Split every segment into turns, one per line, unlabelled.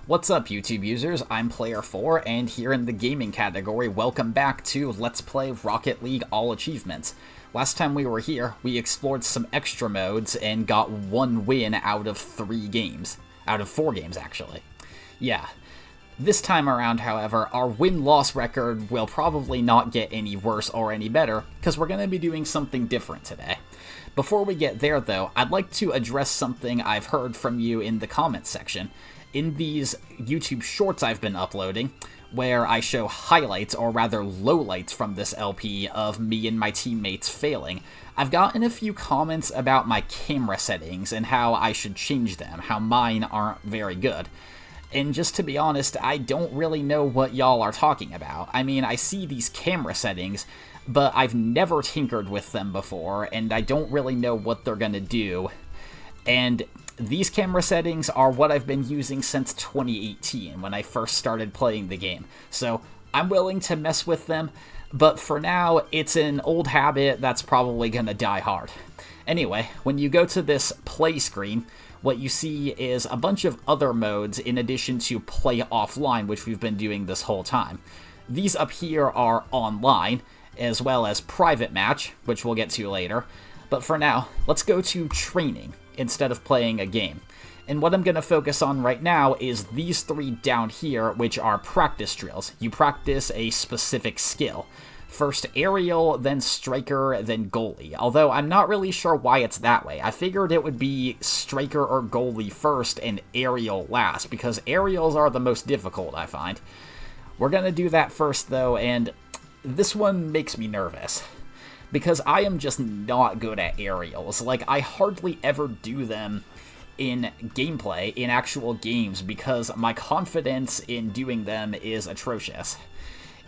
What's up, YouTube users? I'm Player4, and here in the gaming category, welcome back to Let's Play Rocket League All Achievements. Last time we were here, we explored some extra modes and got one win out of 3 games. Out of 4 games, actually. Yeah. This time around, however, our win-loss record will probably not get any worse or any better, because we're going to be doing something different today. Before we get there, though, I'd like to address something I've heard from you in the comments section. In these YouTube shorts I've been uploading, where I show highlights, or rather lowlights from this LP of me and my teammates failing, I've gotten a few comments about my camera settings and how I should change them, how mine aren't very good. And just to be honest, I don't really know what y'all are talking about. I mean, I see these camera settings, but I've never tinkered with them before, and I don't really know what they're gonna do. And these camera settings are what I've been using since 2018, when I first started playing the game. So I'm willing to mess with them, but for now, it's an old habit that's probably gonna die hard. Anyway, when you go to this play screen, what you see is a bunch of other modes in addition to play offline, which we've been doing this whole time. These up here are online, as well as private match, which we'll get to later. But for now, let's go to training instead of playing a game. And what I'm going to focus on right now is these 3 down here, which are practice drills. You practice a specific skill. First aerial, then striker, then goalie. Although I'm not really sure why it's that way. I figured it would be striker or goalie first and aerial last, because aerials are the most difficult, I find. We're going to do that first, though, and this one makes me nervous, because I am just not good at aerials. Like, I hardly ever do them in gameplay, in actual games, because my confidence in doing them is atrocious.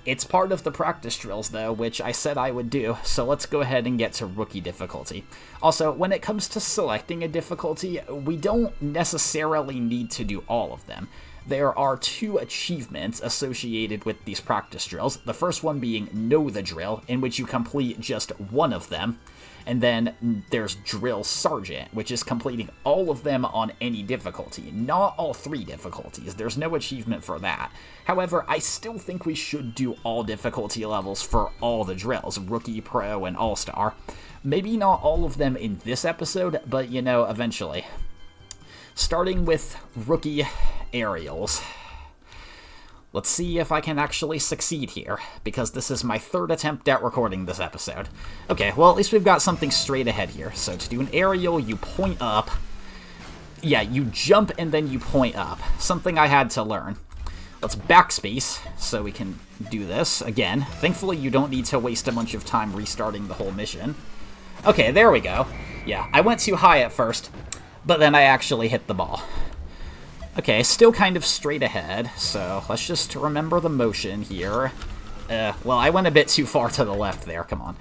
It's part of the practice drills, though, which I said I would do, so let's go ahead and get to rookie difficulty. Also, when it comes to selecting a difficulty, we don't necessarily need to do all of them. There are 2 achievements associated with these practice drills, the first one being Know the Drill, in which you complete just one of them, and then there's Drill Sergeant, which is completing all of them on any difficulty, not all 3 difficulties. There's no achievement for that. However, I still think we should do all difficulty levels for all the drills, Rookie, Pro, and All-Star. Maybe not all of them in this episode, but you know, eventually. Starting with rookie aerials. Let's see if I can actually succeed here, because this is my 3rd attempt at recording this episode. Okay, well, at least we've got something straight ahead here. So to do an aerial, you point up. Yeah, you jump and then you point up. Something I had to learn. Let's backspace so we can do this again. Thankfully, you don't need to waste a bunch of time restarting the whole mission. Okay, there we go. Yeah, I went too high at first, but then I actually hit the ball. Okay, still kind of straight ahead, so let's just remember the motion here. Well, I went a bit too far to the left there, come on.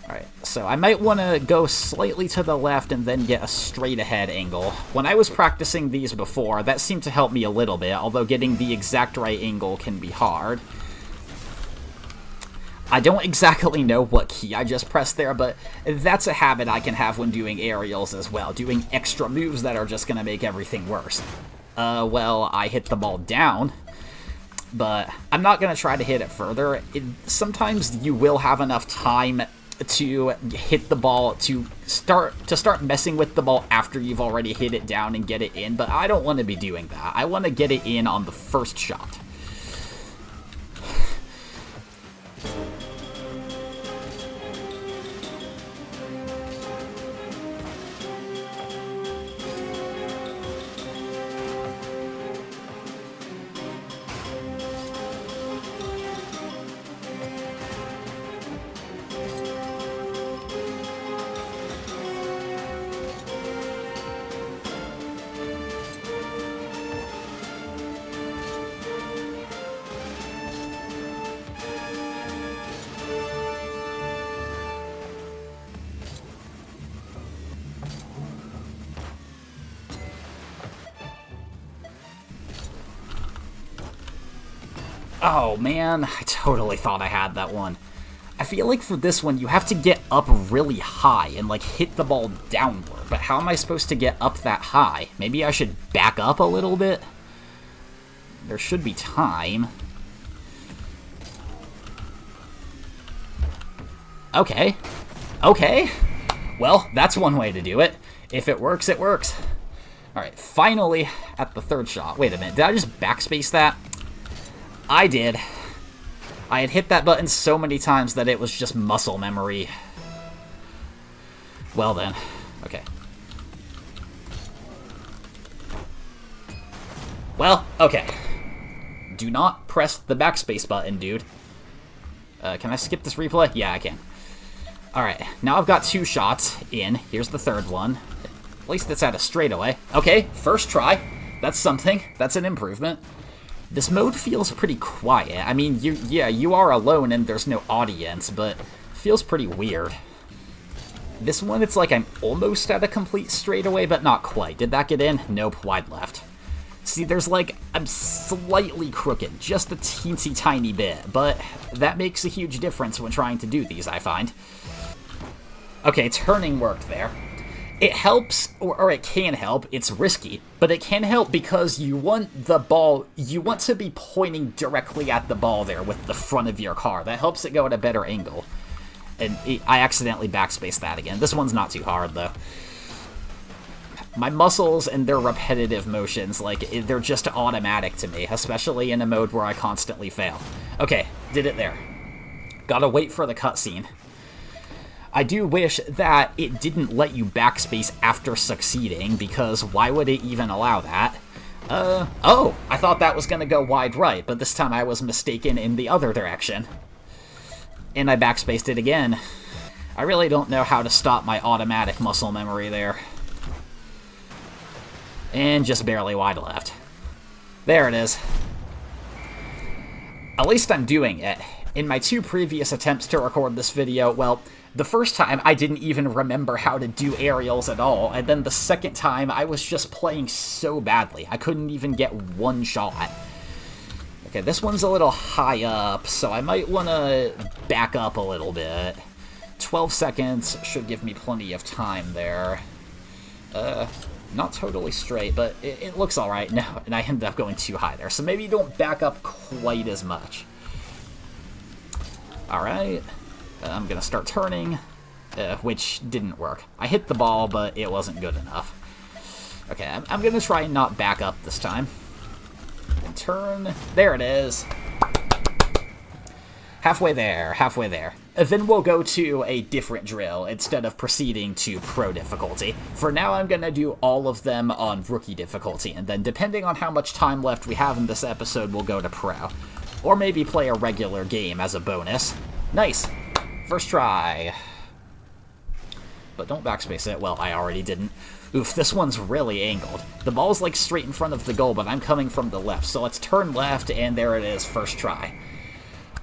Alright, so I might want to go slightly to the left and then get a straight ahead angle. When I was practicing these before, that seemed to help me a little bit, although getting the exact right angle can be hard. I don't exactly know what key I just pressed there, but that's a habit I can have when doing aerials as well, doing extra moves that are just going to make everything worse. Well, I hit the ball down, but I'm not going to try to hit it further. Sometimes you will have enough time to hit the ball, to start messing with the ball after you've already hit it down and get it in, but I don't want to be doing that. I want to get it in on the first shot. Oh man, I totally thought I had that one. I feel like for this one, you have to get up really high and, like, hit the ball downward. But how am I supposed to get up that high? Maybe I should back up a little bit? There should be time. Okay. Okay. Well, that's one way to do it. If it works, it works. Alright, finally at the third shot. Wait a minute, did I just backspace that? I did. I had hit that button so many times that it was just muscle memory. Well then. Okay. Well, okay. Do not press the backspace button, dude. Can I skip this replay? Yeah, I can. Alright, now I've got 2 shots in. Here's the third one. At least it's at a straightaway. Okay, first try. That's something. That's an improvement. This mode feels pretty quiet. I mean, you are alone and there's no audience, but it feels pretty weird. This one, it's like I'm almost at a complete straightaway, but not quite. Did that get in? Nope, wide left. See, there's like, I'm slightly crooked, just a teensy tiny bit, but that makes a huge difference when trying to do these, I find. Okay, turning worked there. It helps, or it can help, it's risky, but it can help because you want the ball, you want to be pointing directly at the ball there with the front of your car. That helps it go at a better angle. And I accidentally backspaced that again. This one's not too hard, though. My muscles and their repetitive motions, like, they're just automatic to me, especially in a mode where I constantly fail. Okay, did it there. Gotta wait for the cutscene. I do wish that it didn't let you backspace after succeeding, because why would it even allow that? Oh, I thought that was gonna go wide right, but this time I was mistaken in the other direction. And I backspaced it again. I really don't know how to stop my automatic muscle memory there. And just barely wide left. There it is. At least I'm doing it. In my 2 previous attempts to record this video, well, the first time I didn't even remember how to do aerials at all, and then the second time I was just playing so badly. I couldn't even get 1 shot. Okay, this one's a little high up, so I might want to back up a little bit. 12 seconds should give me plenty of time there. Not totally straight, but it looks alright. No, and I ended up going too high there, so maybe you don't back up quite as much. Alright, I'm gonna start turning, which didn't work. I hit the ball, but it wasn't good enough. Okay, I'm gonna try and not back up this time. And turn. There it is. Halfway there, halfway there. Then we'll go to a different drill instead of proceeding to pro difficulty. For now, I'm going to do all of them on rookie difficulty, and then depending on how much time left we have in this episode, we'll go to pro. Or maybe play a regular game as a bonus. Nice. First try. But don't backspace it. Well, I already didn't. Oof, this one's really angled. The ball's like straight in front of the goal, but I'm coming from the left. So let's turn left, and there it is, first try.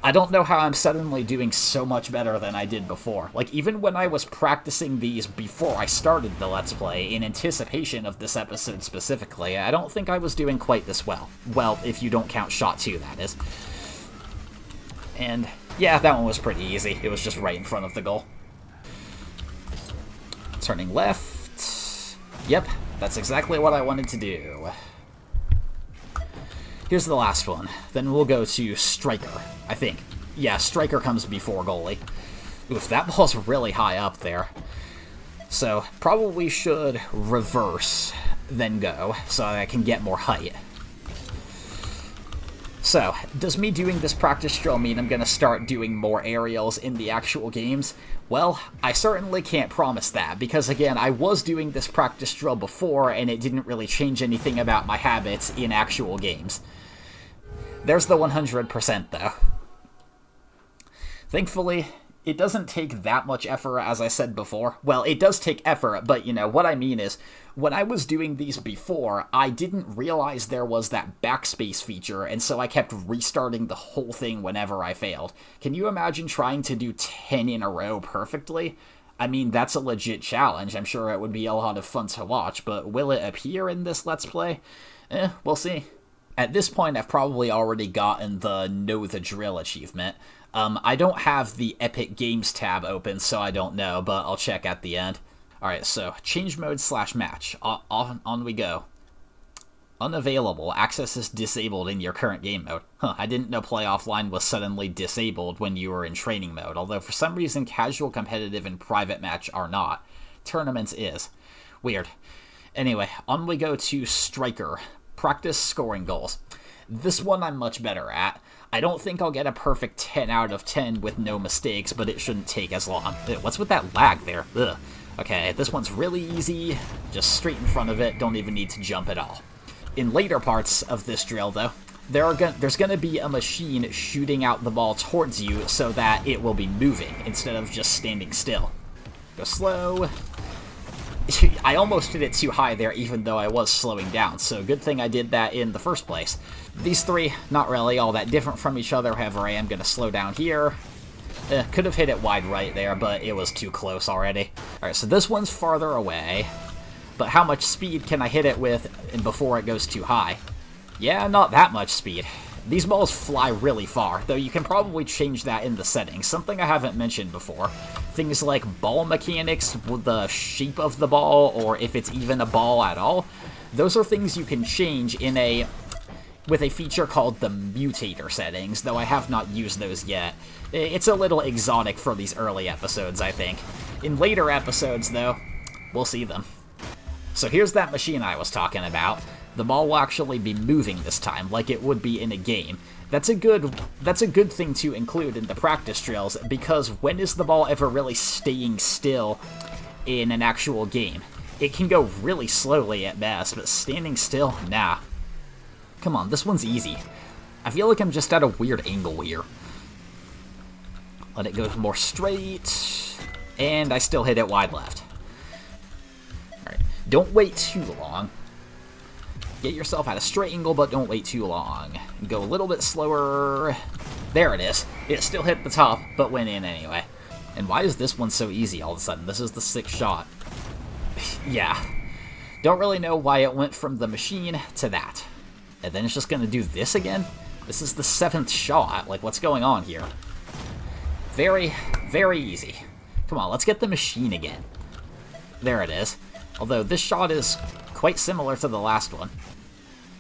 I don't know how I'm suddenly doing so much better than I did before. Like, even when I was practicing these before I started the Let's Play, in anticipation of this episode specifically, I don't think I was doing quite this well. Well, if you don't count shot 2, that is. And, yeah, that one was pretty easy. It was just right in front of the goal. Turning left. Yep, that's exactly what I wanted to do. Here's the last one. Then we'll go to striker, I think. Yeah, striker comes before goalie. Oof, that ball's really high up there. So, probably should reverse, then go, so I can get more height. So, does me doing this practice drill mean I'm going to start doing more aerials in the actual games? Well, I certainly can't promise that, because again, I was doing this practice drill before, and it didn't really change anything about my habits in actual games. There's the 100% though. Thankfully, it doesn't take that much effort, as I said before. Well, it does take effort, but, you know, what I mean is, when I was doing these before, I didn't realize there was that backspace feature, and so I kept restarting the whole thing whenever I failed. Can you imagine trying to do 10 in a row perfectly? I mean, that's a legit challenge. I'm sure it would be a lot of fun to watch, but will it appear in this Let's Play? We'll see. At this point, I've probably already gotten the Know the Drill achievement. I don't have the Epic Games tab open, so I don't know, but I'll check at the end. Alright, so change mode / match. On we go. Unavailable. Access is disabled in your current game mode. Huh, I didn't know play offline was suddenly disabled when you were in training mode, although for some reason casual, competitive, and private match are not. Tournaments is. Weird. Anyway, on we go to Striker. Practice scoring goals. This one I'm much better at. I don't think I'll get a perfect 10 out of 10 with no mistakes, but it shouldn't take as long. Ew, what's with that lag there? Ugh. Okay, this one's really easy. Just straight in front of it. Don't even need to jump at all. In later parts of this drill, though, there's going to be a machine shooting out the ball towards you so that it will be moving instead of just standing still. Go slow. I almost hit it too high there, even though I was slowing down, so good thing I did that in the first place. These three, not really all that different from each other, however I am going to slow down here. Could have hit it wide right there, but it was too close already. Alright, so this one's farther away. But how much speed can I hit it with before it goes too high? Yeah, not that much speed. These balls fly really far, though you can probably change that in the settings, something I haven't mentioned before. Things like ball mechanics, the shape of the ball, or if it's even a ball at all. Those are things you can change with a feature called the mutator settings, though I have not used those yet. It's a little exotic for these early episodes, I think. In later episodes, though, we'll see them. So here's that machine I was talking about. The ball will actually be moving this time, like it would be in a game. That's a good thing to include in the practice drills, because when is the ball ever really staying still in an actual game? It can go really slowly at best, but standing still, nah. Come on, this one's easy. I feel like I'm just at a weird angle here. Let it go more straight, and I still hit it wide left. Alright, don't wait too long. Get yourself at a straight angle, but don't wait too long. Go a little bit slower. There it is. It still hit the top, but went in anyway. And why is this one so easy all of a sudden? This is the 6th shot. Yeah. Don't really know why it went from the machine to that. And then it's just going to do this again? This is the 7th shot. Like, what's going on here? Very, very easy. Come on, let's get the machine again. There it is. Although this shot is quite similar to the last one.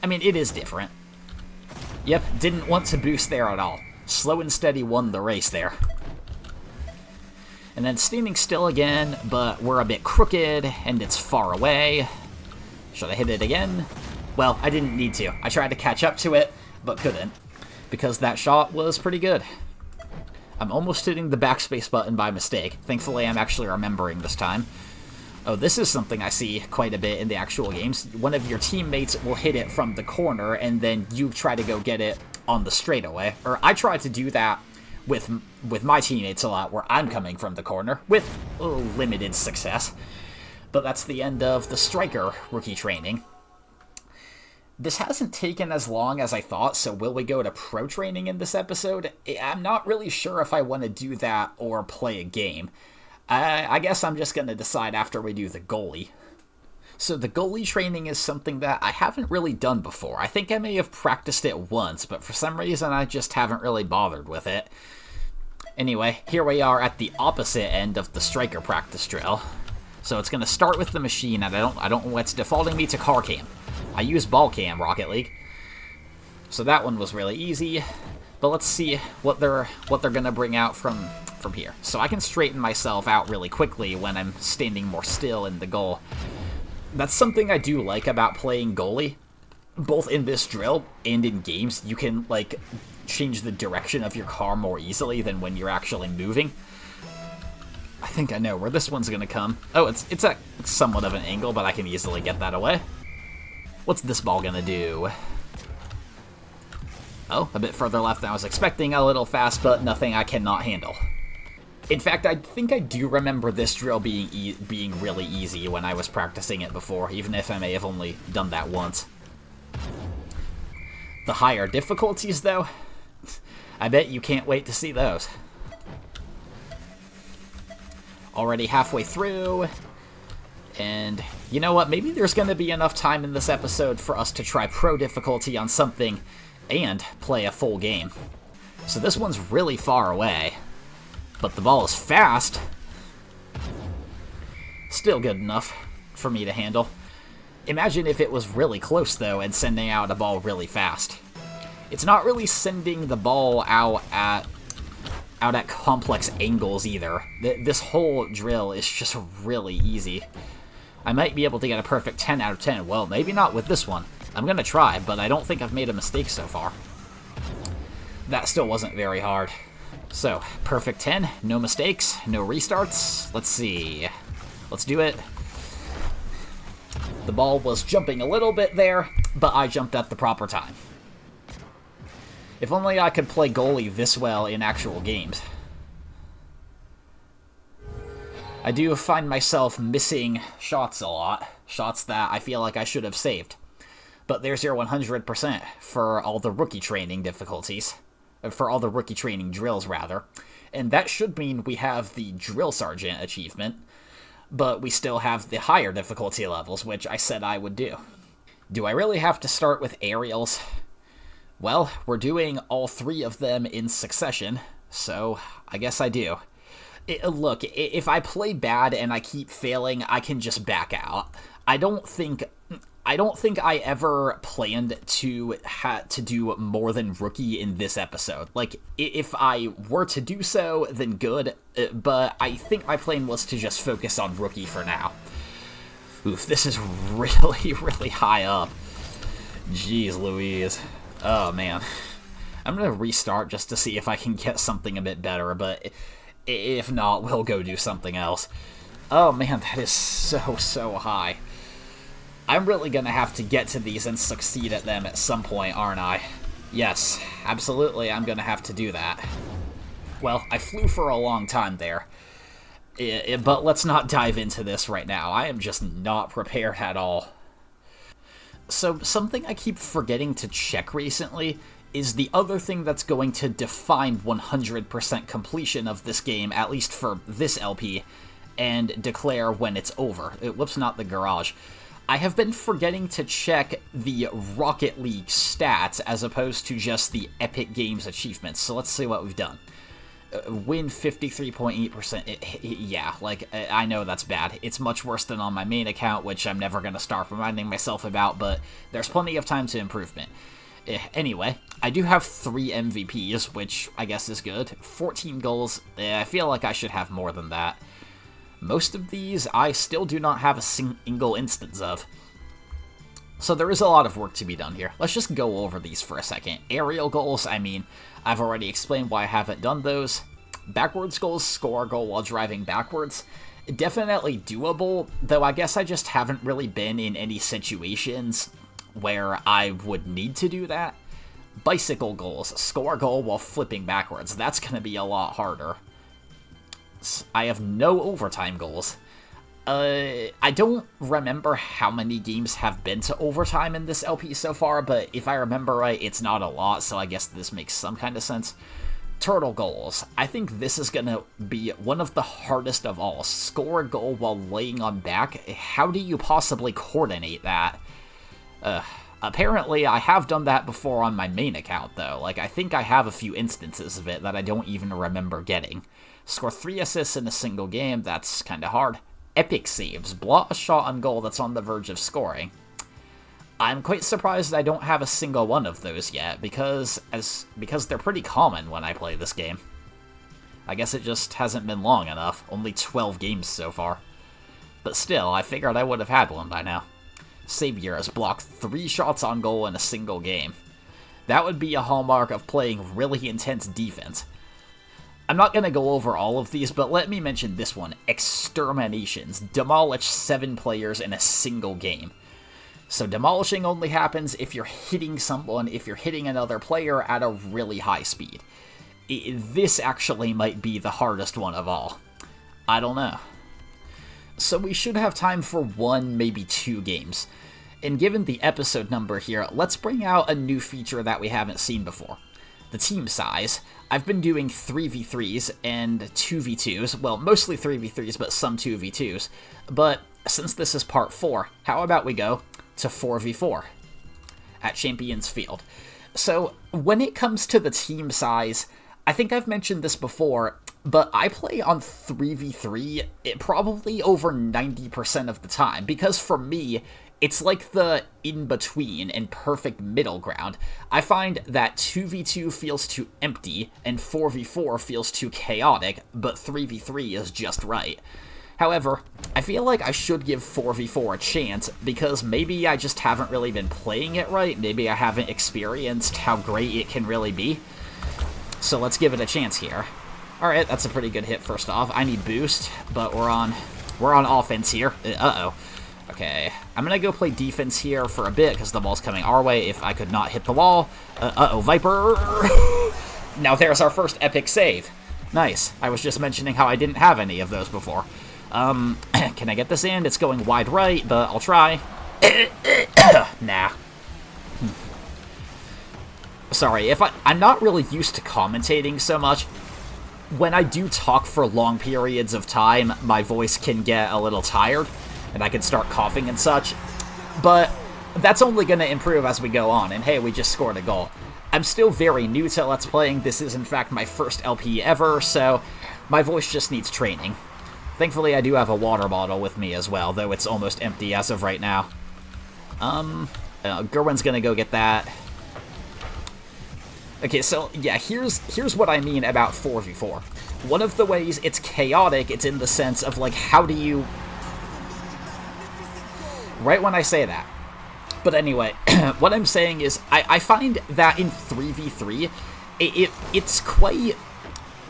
I mean, it is different. Yep, didn't want to boost there at all. Slow and steady won the race there. And then standing still again, but we're a bit crooked, and it's far away. Should I hit it again? Well, I didn't need to. I tried to catch up to it, but couldn't, because that shot was pretty good. I'm almost hitting the backspace button by mistake. Thankfully, I'm actually remembering this time. Oh, this is something I see quite a bit in the actual games. One of your teammates will hit it from the corner, and then you try to go get it on the straightaway. Or I try to do that with my teammates a lot, where I'm coming from the corner, with limited success. But that's the end of the Striker rookie training. This hasn't taken as long as I thought, so will we go to pro training in this episode? I'm not really sure if I want to do that or play a game. I guess I'm just going to decide after we do the goalie. So the goalie training is something that I haven't really done before. I think I may have practiced it once, but for some reason I just haven't really bothered with it. Anyway, here we are at the opposite end of the Striker practice drill. So it's going to start with the machine, and I don't know what's defaulting me to car cam. I use ball cam, Rocket League. So that one was really easy. But let's see what they're going to bring out from here. So I can straighten myself out really quickly when I'm standing more still in the goal. That's something I do like about playing goalie. Both in this drill and in games, you can, like, change the direction of your car more easily than when you're actually moving. I think I know where this one's going to come. Oh, it's at somewhat of an angle, but I can easily get that away. What's this ball going to do? Oh, a bit further left than I was expecting, a little fast, but nothing I cannot handle. In fact, I think I do remember this drill being really easy when I was practicing it before, even if I may have only done that once. The higher difficulties, though, I bet you can't wait to see those. Already halfway through, and you know what, maybe there's going to be enough time in this episode for us to try pro difficulty on something and play a full game. So this one's really far away, but the ball is fast. Still good enough for me to handle. Imagine if it was really close, though, and sending out a ball really fast. It's not really sending the ball out at complex angles either. This whole drill is just really easy. I might be able to get a perfect 10 out of 10. Well, maybe not with this one. I'm gonna try, but I don't think I've made a mistake so far. That still wasn't very hard. So, perfect 10, no mistakes, no restarts. Let's see. Let's do it. The ball was jumping a little bit there, but I jumped at the proper time. If only I could play goalie this well in actual games. I do find myself missing shots a lot. Shots that I feel like I should have saved. But there's your 100% for all the rookie training difficulties. For all the rookie training drills, rather. And that should mean we have the Drill Sergeant achievement. But we still have the higher difficulty levels, which I said I would do. Do I really have to start with aerials? Well, we're doing all 3 of them in succession, so I guess I do. Look, if I play bad and I keep failing, I can just back out. I don't think I ever planned to do more than rookie in this episode. Like, if I were to do so, then good, but I think my plan was to just focus on rookie for now. Oof, this is really, really high up. Jeez Louise. Oh, man. I'm going to restart just to see if I can get something a bit better, but if not, we'll go do something else. Oh, man, that is so high. I'm really going to have to get to these and succeed at them at some point, aren't I? Yes, absolutely, I'm going to have to do that. Well, I flew for a long time there. But let's not dive into this right now. I am just not prepared at all. So, something I keep forgetting to check recently is the other thing that's going to define 100% completion of this game, at least for this LP, and declare when it's over. Whoops, not the garage. I have been forgetting to check the Rocket League stats as opposed to just the Epic Games achievements. So let's see what we've done. Win 53.8%. Yeah, like, I know that's bad. It's much worse than on my main account, which I'm never going to start reminding myself about, but there's plenty of time to improvement. Anyway, I do have 3 MVPs, which I guess is good. 14 goals. I feel like I should have more than that. Most of these, I still do not have a single instance of. So there is a lot of work to be done here. Let's just go over these for a second. Aerial goals, I mean, I've already explained why I haven't done those. Backwards goals, score a goal while driving backwards. Definitely doable, though I guess I just haven't really been in any situations where I would need to do that. Bicycle goals, score a goal while flipping backwards. That's going to be a lot harder. I have no overtime goals. I don't remember how many games have been to overtime in this LP so far, but if I remember right, it's not a lot, so I guess this makes some kind of sense. Turtle goals. I think this is going to be one of the hardest of all. Score a goal while laying on back. How do you possibly coordinate that? Apparently, I have done that before on my main account, though. Like, I think I have a few instances of it that I don't even remember getting. Score 3 assists in a single game. That's kind of hard. Epic saves. Blot a shot on goal that's on the verge of scoring. I'm quite surprised I don't have a single one of those yet, because they're pretty common when I play this game. I guess it just hasn't been long enough. Only 12 games so far. But still, I figured I would have had one by now. Savior has blocked 3 shots on goal in a single game. That would be a hallmark of playing really intense defense. I'm not going to go over all of these, but let me mention this one. Exterminations. Demolish 7 players in a single game. So demolishing only happens if you're hitting someone, if you're hitting another player at a really high speed. This actually might be the hardest one of all. I don't know. So we should have time for 1, maybe 2 games. And given the episode number here, let's bring out a new feature that we haven't seen before. The team size. I've been doing 3v3s and 2v2s, well, mostly 3v3s, but some 2v2s. But since this is part 4, how about we go to 4v4 at Champions Field? So when it comes to the team size, I think I've mentioned this before, but I play on 3v3 probably over 90% of the time, because for me, It's like the in-between and perfect middle ground. I find that 2v2 feels too empty, and 4v4 feels too chaotic, but 3v3 is just right. However, I feel like I should give 4v4 a chance, because maybe I just haven't really been playing it right, maybe I haven't experienced how great it can really be. So let's give it a chance here. Alright, that's a pretty good hit first off. I need boost, but we're on offense here. Uh-oh. Okay, I'm gonna go play defense here for a bit, because the ball's coming our way if I could not hit the wall. Uh-oh, Viper! Now there's our first epic save. Nice. I was just mentioning how I didn't have any of those before. Can I get this in? It's going wide right, but I'll try. Nah. Sorry, I'm not really used to commentating so much. When I do talk for long periods of time, my voice can get a little tired, and I can start coughing and such. But that's only going to improve as we go on, and hey, we just scored a goal. I'm still very new to Let's Playing. This is, in fact, my first LP ever, so my voice just needs training. Thankfully, I do have a water bottle with me as well, though it's almost empty as of right now. Gerwin's going to go get that. Okay, so, yeah, here's what I mean about 4v4. One of the ways it's chaotic, it's in the sense of, like, how do you... Right when I say that. But anyway, what I'm saying is, I find that in 3v3, it's quite...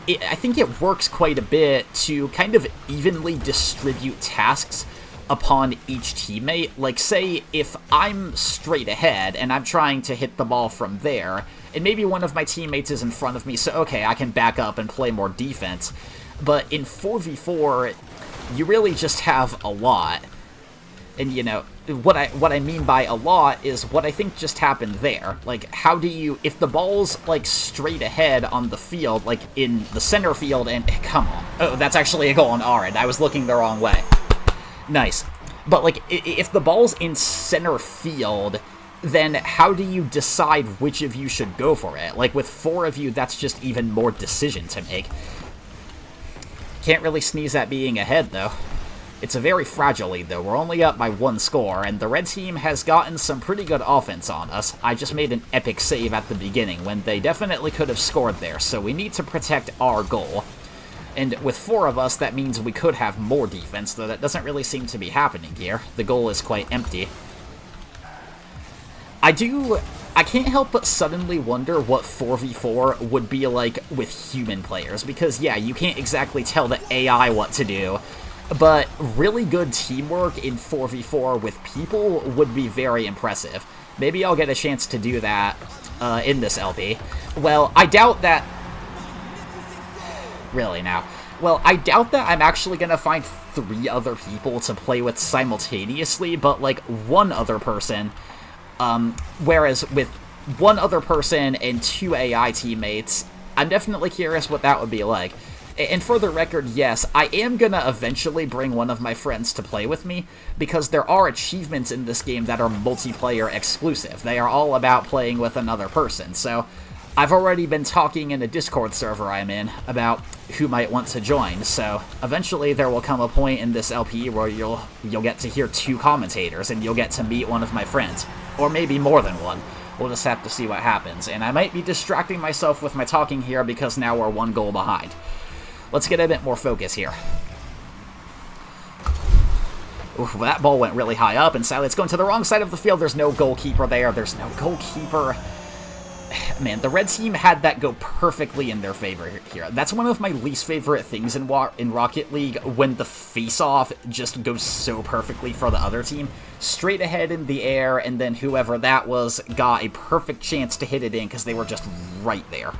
I think it works quite a bit to kind of evenly distribute tasks upon each teammate. Like, say, if I'm straight ahead and I'm trying to hit the ball from there, and maybe one of my teammates is in front of me, so okay, I can back up and play more defense. But in 4v4, you really just have a lot. And, you know, what I mean by a lot is what I think just happened there. Like, how do you... If the ball's, like, straight ahead on the field, like, in the center field, and... Come on. Oh, that's actually a goal on our end. I was looking the wrong way. Nice. But, like, if the ball's in center field, then how do you decide which of you should go for it? Like, with 4 of you, that's just even more decision to make. Can't really sneeze at being ahead, though. It's a very fragile lead, though. We're only up by 1 score, and the red team has gotten some pretty good offense on us. I just made an epic save at the beginning, when they definitely could have scored there, so we need to protect our goal. And with 4 of us, that means we could have more defense, though that doesn't really seem to be happening here. The goal is quite empty. I can't help but suddenly wonder what 4v4 would be like with human players, because, yeah, you can't exactly tell the AI what to do, but really good teamwork in 4v4 with people would be very impressive. Maybe I'll get a chance to do that in this LP. Well, I doubt that... Really now. Well, I doubt that I'm actually going to find 3 other people to play with simultaneously, but, like, 1 other person. Whereas with 1 other person and 2 AI teammates, I'm definitely curious what that would be like. And for the record, yes, I am gonna eventually bring one of my friends to play with me, because there are achievements in this game that are multiplayer exclusive. They are all about playing with another person, so I've already been talking in a Discord server I'm in about who might want to join, so eventually there will come a point in this LP where you'll get to hear 2 commentators, and you'll get to meet one of my friends. Or maybe more than one. We'll just have to see what happens, and I might be distracting myself with my talking here because now we're 1 goal behind. Let's get a bit more focus here. Oof, well, that ball went really high up, and sadly it's going to the wrong side of the field. There's no goalkeeper there. There's no goalkeeper. Man, the red team had that go perfectly in their favor here. That's one of my least favorite things in Rocket League, when the face-off just goes so perfectly for the other team. Straight ahead in the air, and then whoever that was got a perfect chance to hit it in because they were just right there.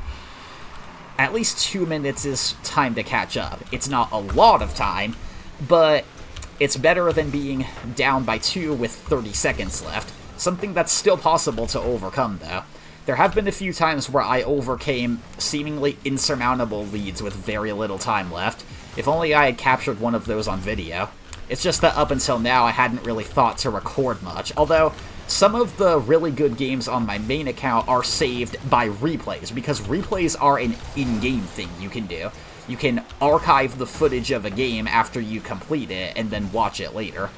At least 2 minutes is time to catch up. It's not a lot of time, but it's better than being down by 2 with 30 seconds left. Something that's still possible to overcome, though. There have been a few times where I overcame seemingly insurmountable leads with very little time left. If only I had captured one of those on video. It's just that up until now I hadn't really thought to record much, although some of the really good games on my main account are saved by replays, because replays are an in-game thing you can do. You can archive the footage of a game after you complete it and then watch it later.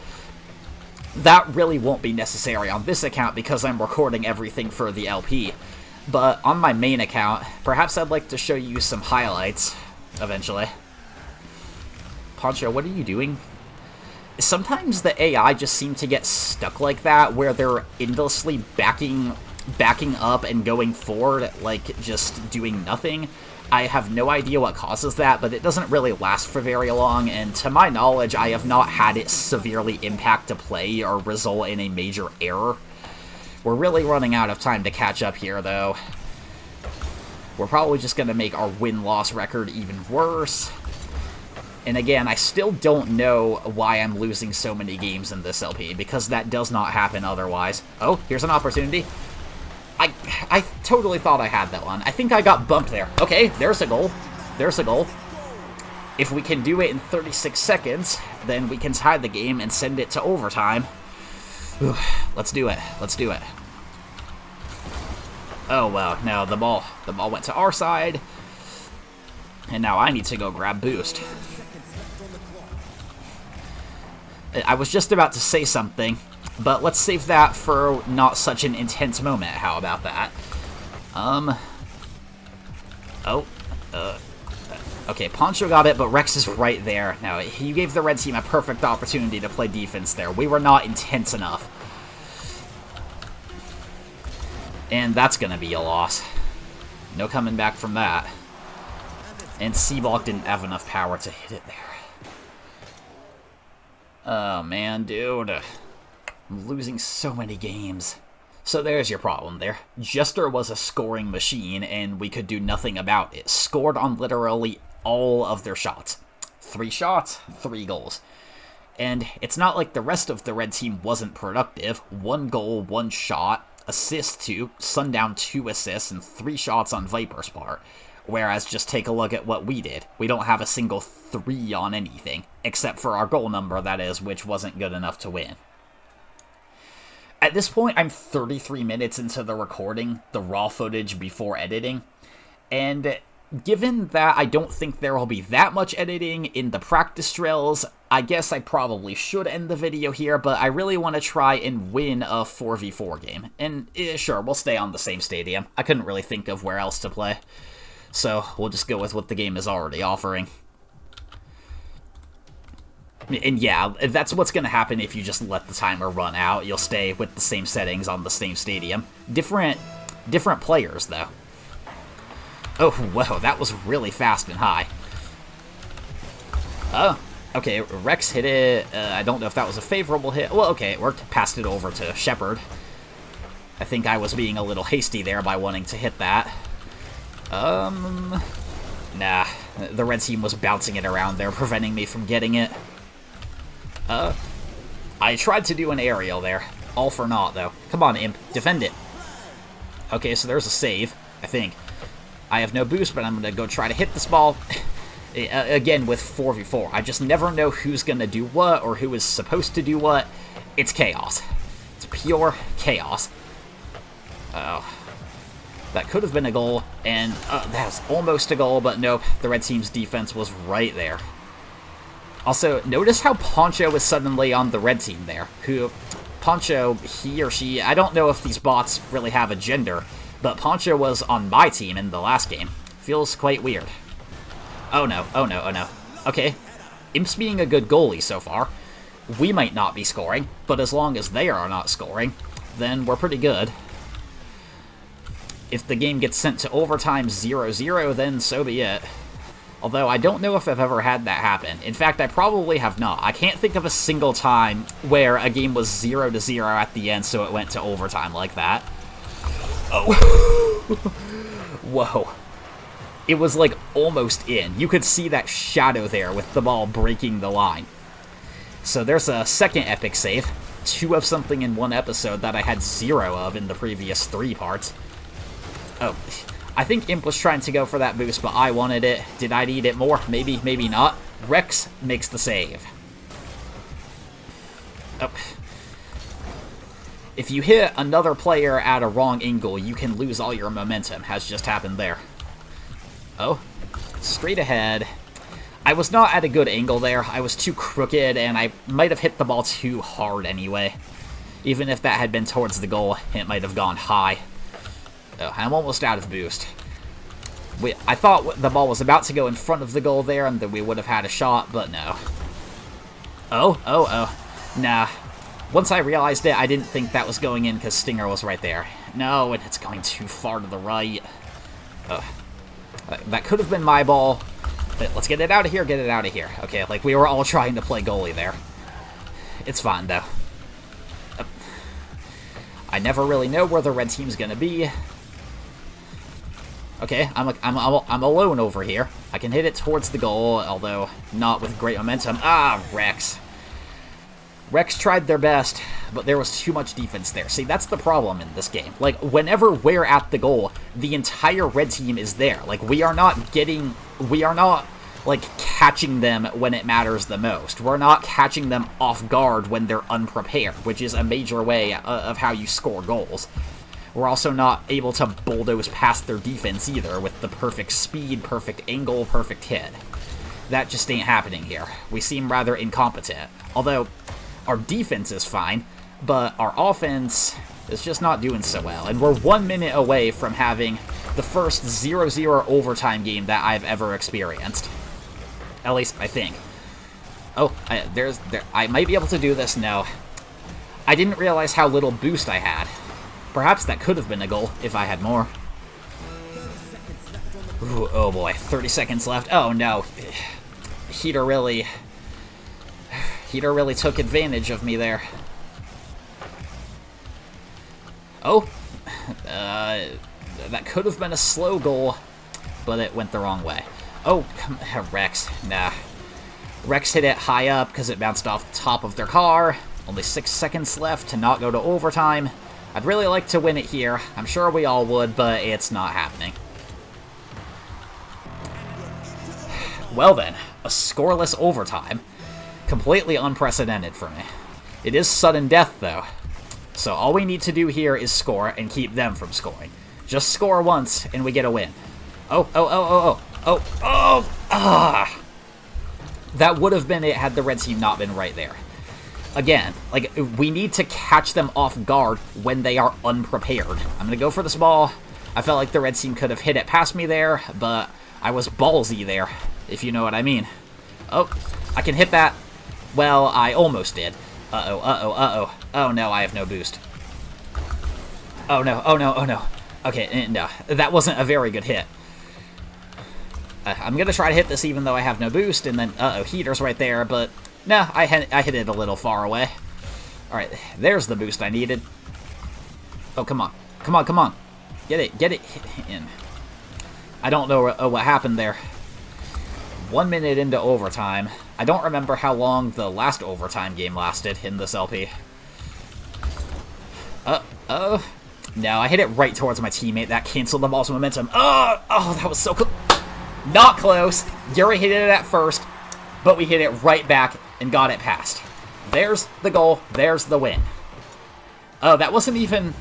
That really won't be necessary on this account because I'm recording everything for the LP. But on my main account, perhaps I'd like to show you some highlights eventually. Poncho, what are you doing? Sometimes the AI just seem to get stuck like that, where they're endlessly backing up and going forward, like just doing nothing. I have no idea what causes that, but it doesn't really last for very long, and to my knowledge, I have not had it severely impact a play or result in a major error. We're really running out of time to catch up here, though. We're probably just going to make our win-loss record even worse. And again, I still don't know why I'm losing so many games in this LP, because that does not happen otherwise. Oh, here's an opportunity. I totally thought I had that one. I think I got bumped there. Okay, there's a goal. There's a goal. If we can do it in 36 seconds, then we can tie the game and send it to overtime. Let's do it. Let's do it. Oh, well, no, the ball went to our side. And now I need to go grab boost. I was just about to say something, but let's save that for not such an intense moment. How about that? Okay, Poncho got it, but Rex is right there. Now, you gave the red team a perfect opportunity to play defense there. We were not intense enough. And that's going to be a loss. No coming back from that. And Seaball didn't have enough power to hit it there. Oh, man, dude. I'm losing so many games. So there's your problem there. Jester was a scoring machine, and we could do nothing about it. Scored on literally all of their shots. 3 shots, 3 goals. And it's not like the rest of the red team wasn't productive. 1 goal, 1 shot, assist 2, Sundown 2 assists, and 3 shots on Viper's part. Whereas, just take a look at what we did. We don't have a single 3 on anything, except for our goal number, that is, which wasn't good enough to win. At this point, I'm 33 minutes into the recording, the raw footage before editing, and given that I don't think there will be that much editing in the practice drills, I guess I probably should end the video here, but I really want to try and win a 4v4 game. And sure, we'll stay on the same stadium. I couldn't really think of where else to play. So we'll just go with what the game is already offering. And yeah, that's what's going to happen if you just let the timer run out. You'll stay with the same settings on the same stadium. Different players, though. Oh, whoa, that was really fast and high. Oh, okay, Rex hit it. I don't know if that was a favorable hit. Well, okay, it worked. Passed it over to Shepard. I think I was being a little hasty there by wanting to hit that. Nah, the red team was bouncing it around there, preventing me from getting it. I tried to do an aerial there. All for naught, though. Come on, Imp. Defend it. Okay, so there's a save, I think. I have no boost, but I'm going to go try to hit this ball. Again, with 4v4. I just never know who's going to do what or who is supposed to do what. It's chaos. It's pure chaos. Oh. That could have been a goal, and that was almost a goal, but nope. The red team's defense was right there. Also, notice how Poncho is suddenly on the red team there. Poncho, he or she, I don't know if these bots really have a gender, but Poncho was on my team in the last game. Feels quite weird. Oh no, oh no, oh no. Okay, Imp's being a good goalie so far. We might not be scoring, but as long as they are not scoring, then we're pretty good. If the game gets sent to overtime 0-0, then so be it. Although, I don't know if I've ever had that happen. In fact, I probably have not. I can't think of a single time where a game was 0-0 at the end, so it went to overtime like that. Oh. Whoa. It was, like, almost in. You could see that shadow there with the ball breaking the line. So there's a second epic save. 2 of something in 1 episode that I had 0 of in the previous 3 parts. Oh, I think Imp was trying to go for that boost, but I wanted it. Did I need it more? Maybe, maybe not. Rex makes the save. Oh. If you hit another player at a wrong angle, you can lose all your momentum, has just happened there. Oh, straight ahead. I was not at a good angle there. I was too crooked, and I might have hit the ball too hard anyway. Even if that had been towards the goal, it might have gone high. Oh, I'm almost out of boost. I thought the ball was about to go in front of the goal there, and that we would have had a shot, but no. Oh. Nah. Once I realized it, I didn't think that was going in because Stinger was right there. No, and it's going too far to the right. Ugh. That could have been my ball. Let's get it out of here, get it out of here. Okay, like we were all trying to play goalie there. It's fine, though. I never really know where the red team's gonna be. Okay, I'm alone over here. I can hit it towards the goal, although not with great momentum. Ah, Rex. Rex tried their best, but there was too much defense there. See, that's the problem in this game. Like, whenever we're at the goal, the entire red team is there. Like, we are not, like, catching them when it matters the most. We're not catching them off guard when they're unprepared, which is a major way of how you score goals. We're also not able to bulldoze past their defense either with the perfect speed, perfect angle, perfect hit. That just ain't happening here. We seem rather incompetent. Although, our defense is fine, but our offense is just not doing so well. And we're 1 minute away from having the first 0-0 overtime game that I've ever experienced. At least, I think. Oh, I might be able to do this now. I didn't realize how little boost I had. Perhaps that could have been a goal if I had more. Ooh, oh boy, 30 seconds left. Oh no. Heater really took advantage of me there. Oh, that could have been a slow goal, but it went the wrong way. Oh, Rex, nah. Rex hit it high up because it bounced off the top of their car. Only 6 seconds left to not go to overtime. I'd really like to win it here. I'm sure we all would, but it's not happening. Well then, a scoreless overtime. Completely unprecedented for me. It is sudden death, though. So all we need to do here is score and keep them from scoring. Just score once, and we get a win. That would have been it had the red team not been right there. Again, like, we need to catch them off guard when they are unprepared. I'm going to go for this ball. I felt like the red team could have hit it past me there, but I was ballsy there, if you know what I mean. Oh, I can hit that. Well, I almost did. Oh no, I have no boost. Oh no. Okay, no, that wasn't a very good hit. I'm going to try to hit this even though I have no boost, and then, heater's right there, but no, I hit it a little far away. Alright, there's the boost I needed. Oh, come on. Get it in. I don't know what happened there. 1 minute into overtime. I don't remember how long the last overtime game lasted in this LP. No, I hit it right towards my teammate. That canceled the ball's momentum. Oh, that was so close. Not close. Yuri hit it at first, but we hit it right back and got it past. There's the goal. There's the win. Oh, that wasn't even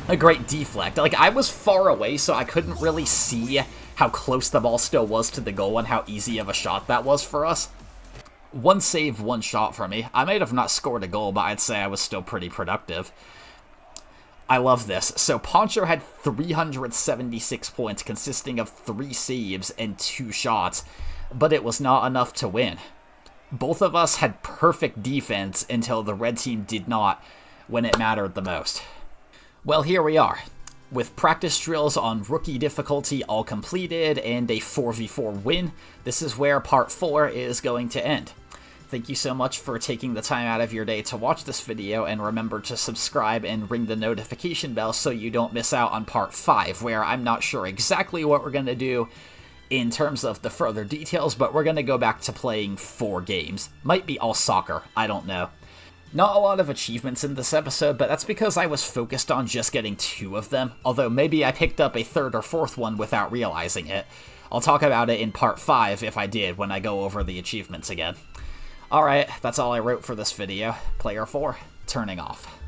a great deflect. Like, I was far away, so I couldn't really see how close the ball still was to the goal and how easy of a shot that was for us. One save, one shot for me. I might have not scored a goal, but I'd say I was still pretty productive. I love this. So Poncho had 376 points consisting of 3 saves and 2 shots, but it was not enough to win. Both of us had perfect defense until the red team did not when it mattered the most. Well, here we are. With practice drills on rookie difficulty all completed and a 4v4 win, this is where part 4 is going to end. Thank you so much for taking the time out of your day to watch this video, and remember to subscribe and ring the notification bell so you don't miss out on part 5, where I'm not sure exactly what we're going to do in terms of the further details, but we're going to go back to playing 4 games. Might be all soccer, I don't know. Not a lot of achievements in this episode, but that's because I was focused on just getting 2 of them, although maybe I picked up a 3rd or 4th one without realizing it. I'll talk about it in part 5 if I did when I go over the achievements again. Alright, that's all I wrote for this video. Player 4, turning off.